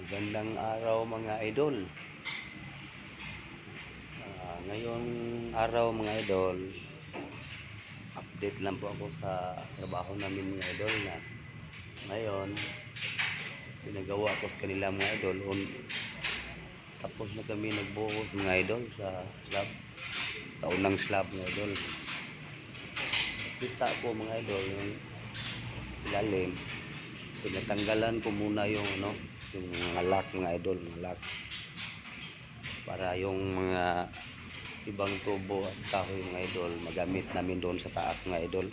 Magandang araw mga idol. Ngayong araw mga idol, update lang po ako sa trabaho namin mga idol na ngayon pinagawa ko sa kanila mga idol. Tapos na kami nagbuhos mga idol sa slab, taunang slab mga idol. Kita ko mga idol yung ilalim, pinatanggalan ko muna yung yung mga lock mga idol, mga lock, para yung mga ibang tubo at kahoy mga idol magamit namin doon sa taas mga idol.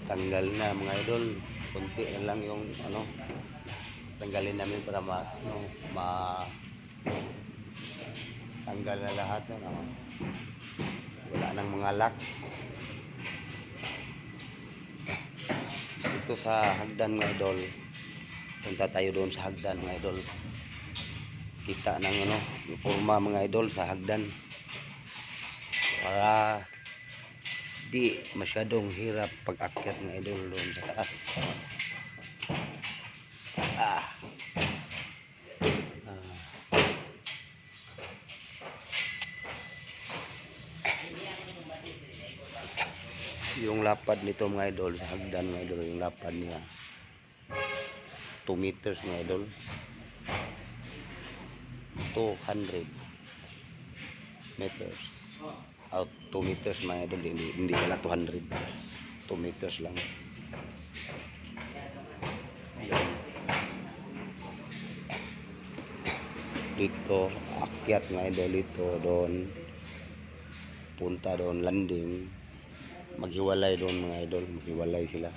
Tanggal na mga idol, kunti na lang yung tanggalin namin para tanggal na lahat wala nang mga lock. Ito sa hagdan mga idol, punta tayo doon sa hagdan mga idol. Kita ng yung forma mga idol sa hagdan para di masyadong hirap pag-akyat mga idol doon sa taas. Yung lapad nito mga idol sa hagdan mga idol, yung lapad niya 2 meters mga idol, 200 meters out, 2 meters mga idol, hindi pala 200, 2 meters lang. Ayan. Dito akyat mga idol, dito doon, punta doon landing, maghiwalay doon mga idol, maghiwalay sila.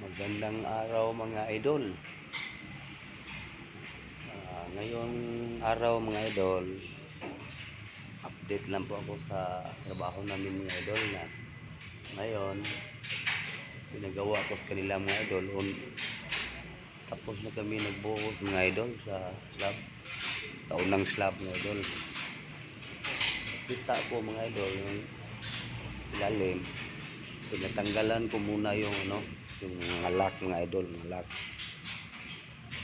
Magandang araw mga idol. Ngayong araw mga idol, update lang po ako sa trabaho namin mga idol na ngayon pinagawa ko sa kanila mga idol. Tapos na kami nagbuhos mga idol sa slab, taunang slab mga idol. Kita ko mga idol yung ilalim, pinatanggalan ko muna yung yung mga lock mga idol, mga lock,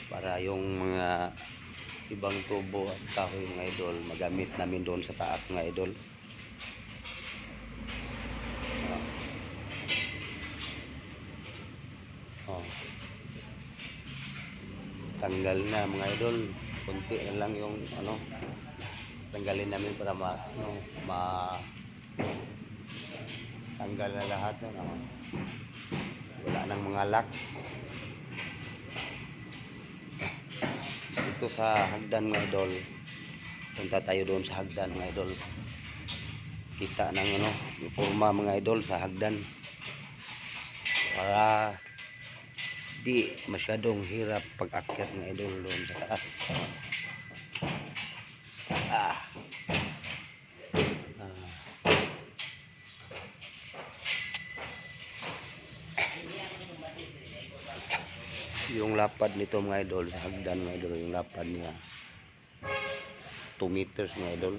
para yung mga ibang tubo at kahoy mga idol magamit namin doon sa taas mga idol. Tanggal na mga idol, kunti na lang yung tanggalin namin para tanggal na lahat wala nang mga lock. Ito sa hagdan mga idol, punta tayo doon sa hagdan mga idol. Kita ng yung forma mga idol sa hagdan para di masyadong hirap pag-akyat mga idol doon sa taas. Yung lapad nito mga idol sa hagdan mga idol, yung lapad niya 2 meters mga idol,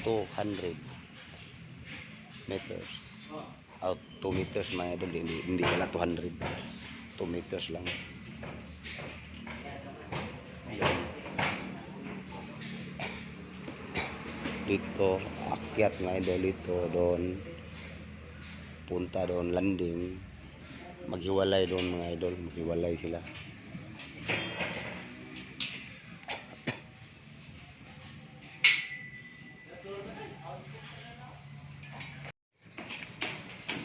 200 meters out, 2 meters mga idol, hindi pala 200, 2 meters lang. Ayan. Dito akyat mga idol, dito doon, punta doon landing, maghiwalay doon mga idol, maghiwalay sila.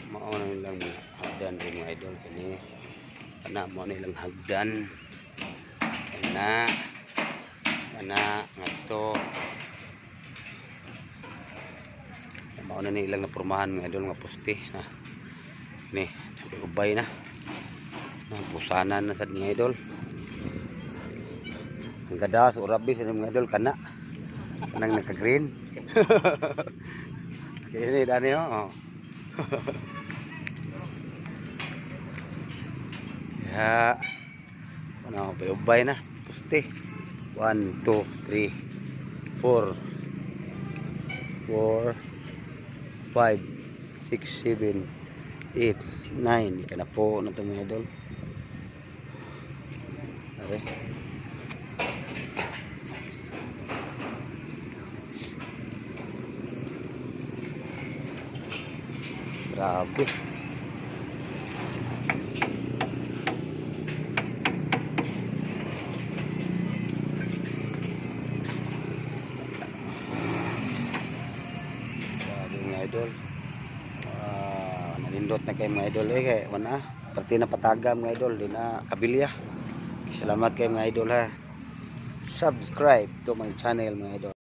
Mauna nilang hagdan rin mga idol, kani kana mo nilang hagdan kana ngadto, mauna nilang napurmahan mga idol, mga poste ni ubay na busanan na sad mga idol. Ang gadas urabis mga idol, kanang naka green. Kini dani Ya. Ano, ubay na. Pusti. 1, 2, 3, 4, 4, 5, 6, 7, 8, 9. Ika na po na ito mga idol. Are. Grabe. Grabe mga idol. Nalindot na kayo mga idol. Kaya wala. Pati na pataga mga idol. Di na kabilya. Salamat kayo mga idol ha. Subscribe to my channel mga idol.